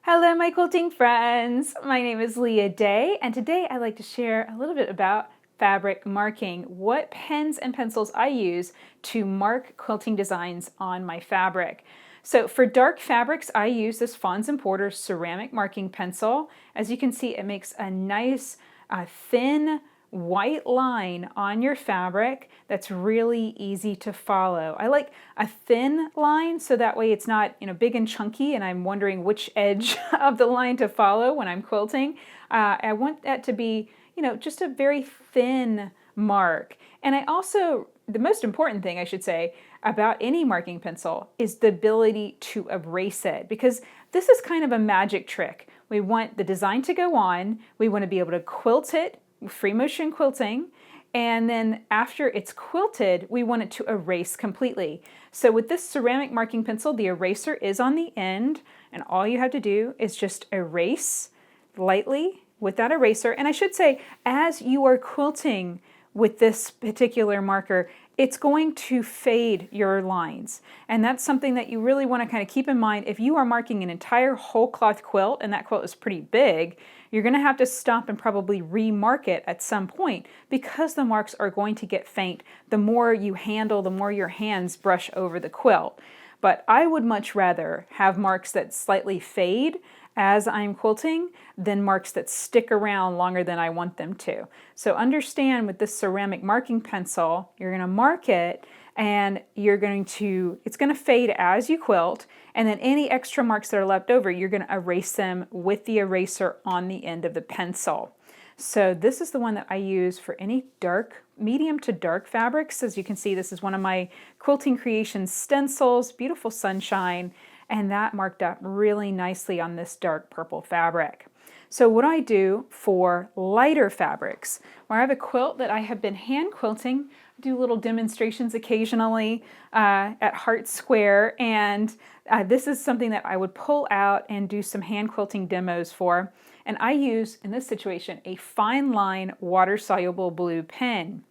Hello, my quilting friends. My name is Leah Day, and today I'd like to share a little bit about fabric marking, what pens and pencils I use to mark quilting designs on my fabric. So for dark fabrics, I use this Fonz and Porter ceramic marking pencil. As you can see, it makes a nice thin white line on your fabric that's really easy to follow. I like a thin line so that way it's not big and chunky and I'm wondering which edge of the line to follow when I'm quilting. I want that to be just a very thin mark. And I also, the most important thing I should say about any marking pencil is the ability to erase it, because this is kind of a magic trick. We want the design to go on, we want to be able to quilt it, free motion quilting, and then after it's quilted, we want it to erase completely. So with this ceramic marking pencil, the eraser is on the end, and all you have to do is just erase lightly with that eraser. And I should say, as you are quilting with this particular marker, it's going to fade your lines. And that's something that you really want to kind of keep in mind. If you are marking an entire whole cloth quilt, and that quilt is pretty big, you're going to have to stop and probably remark it at some point, because the marks are going to get faint. The more you handle, the more your hands brush over the quilt. But I would much rather have marks that slightly fade as I'm quilting than marks that stick around longer than I want them to. So understand, with this ceramic marking pencil, you're going to mark it and it's going to fade as you quilt, and then any extra marks that are left over, you're going to erase them with the eraser on the end of the pencil. So this is the one that I use for any medium to dark fabrics. As you can see, this is one of my Quilting Creations stencils, beautiful sunshine, and that marked up really nicely on this dark purple fabric. So what I do for lighter fabrics, where I have a quilt that I have been hand quilting, I do little demonstrations occasionally at Heart Square, and this is something that I would pull out and do some hand quilting demos for. And I use, in this situation, a fine line water-soluble blue pen.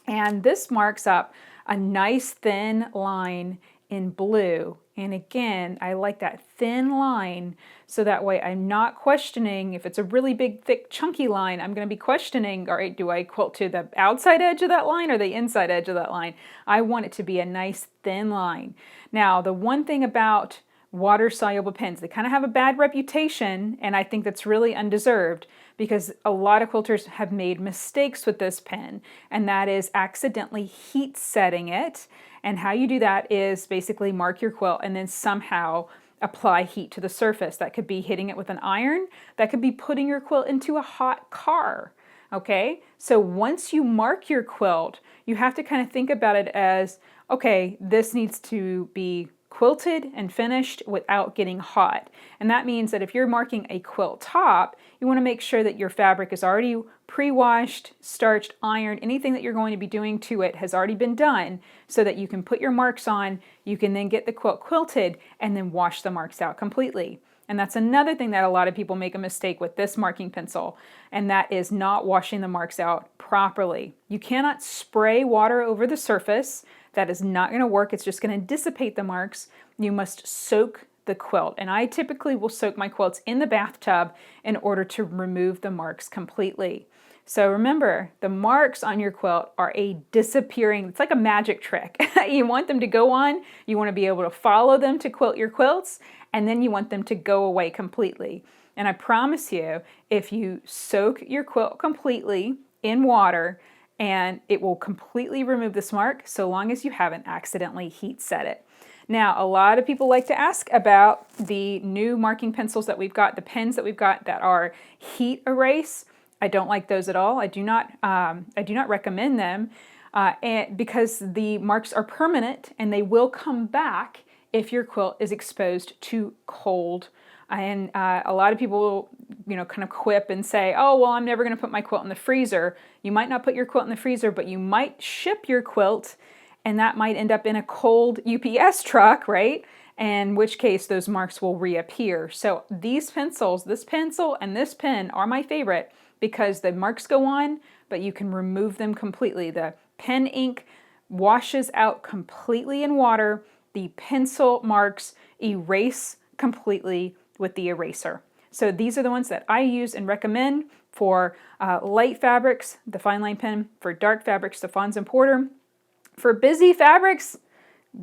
And this marks up a nice thin line in blue. And again, I like that thin line so that way I'm not questioning. If it's a really big, thick, chunky line, I'm going to be questioning, all right, do I quilt to the outside edge of that line or the inside edge of that line? I want it to be a nice thin line. Now, the one thing about water-soluble pens, they kind of have a bad reputation, and I think that's really undeserved, because a lot of quilters have made mistakes with this pen, and that is accidentally heat setting it. And how you do that is basically mark your quilt and then somehow apply heat to the surface. That could be hitting it with an iron, that could be putting your quilt into a hot car. Okay, so once you mark your quilt, you have to kind of think about it as, okay, this needs to be quilted and finished without getting hot. And that means that if you're marking a quilt top, you want to make sure that your fabric is already pre-washed, starched, ironed. Anything that you're going to be doing to it has already been done, so that you can put your marks on, you can then get the quilt quilted and then wash the marks out completely. And that's another thing that a lot of people make a mistake with this marking pencil, and that is not washing the marks out properly. You cannot spray water over the surface. That is not going to work. It's just going to dissipate the marks. You must soak the quilt. And I typically will soak my quilts in the bathtub in order to remove the marks completely. So remember, the marks on your quilt are a disappearing, it's like a magic trick. You want them to go on, you want to be able to follow them to quilt your quilts, and then you want them to go away completely. And I promise you, if you soak your quilt completely in water, and it will completely remove this mark, so long as you haven't accidentally heat set it. Now, a lot of people like to ask about the new marking pencils that we've got, the pens that we've got that are heat erase. I don't like those at all. I do not recommend them because the marks are permanent and they will come back if your quilt is exposed to cold. And a lot of people will, kind of quip and say, oh, well, I'm never going to put my quilt in the freezer. You might not put your quilt in the freezer, but you might ship your quilt, and that might end up in a cold UPS truck, right? In which case those marks will reappear. So these pencils, this pencil and this pen, are my favorite because the marks go on, but you can remove them completely. The pen ink washes out completely in water. The pencil marks erase completely with the eraser. So these are the ones that I use and recommend for light fabrics, the fine line pen; for dark fabrics, the Fonz and Porter; for busy fabrics,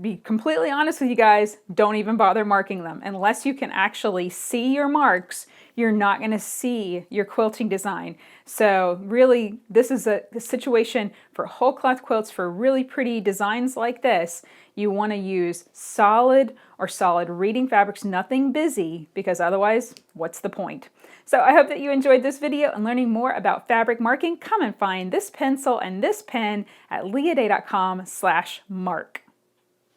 be completely honest with you guys, don't even bother marking them. Unless you can actually see your marks, you're not going to see your quilting design. So really, this is a situation for whole cloth quilts. For really pretty designs like this, you want to use solid or solid reading fabrics, nothing busy, because otherwise, what's the point? So I hope that you enjoyed this video and learning more about fabric marking. Come and find this pencil and this pen at leahday.com/mark.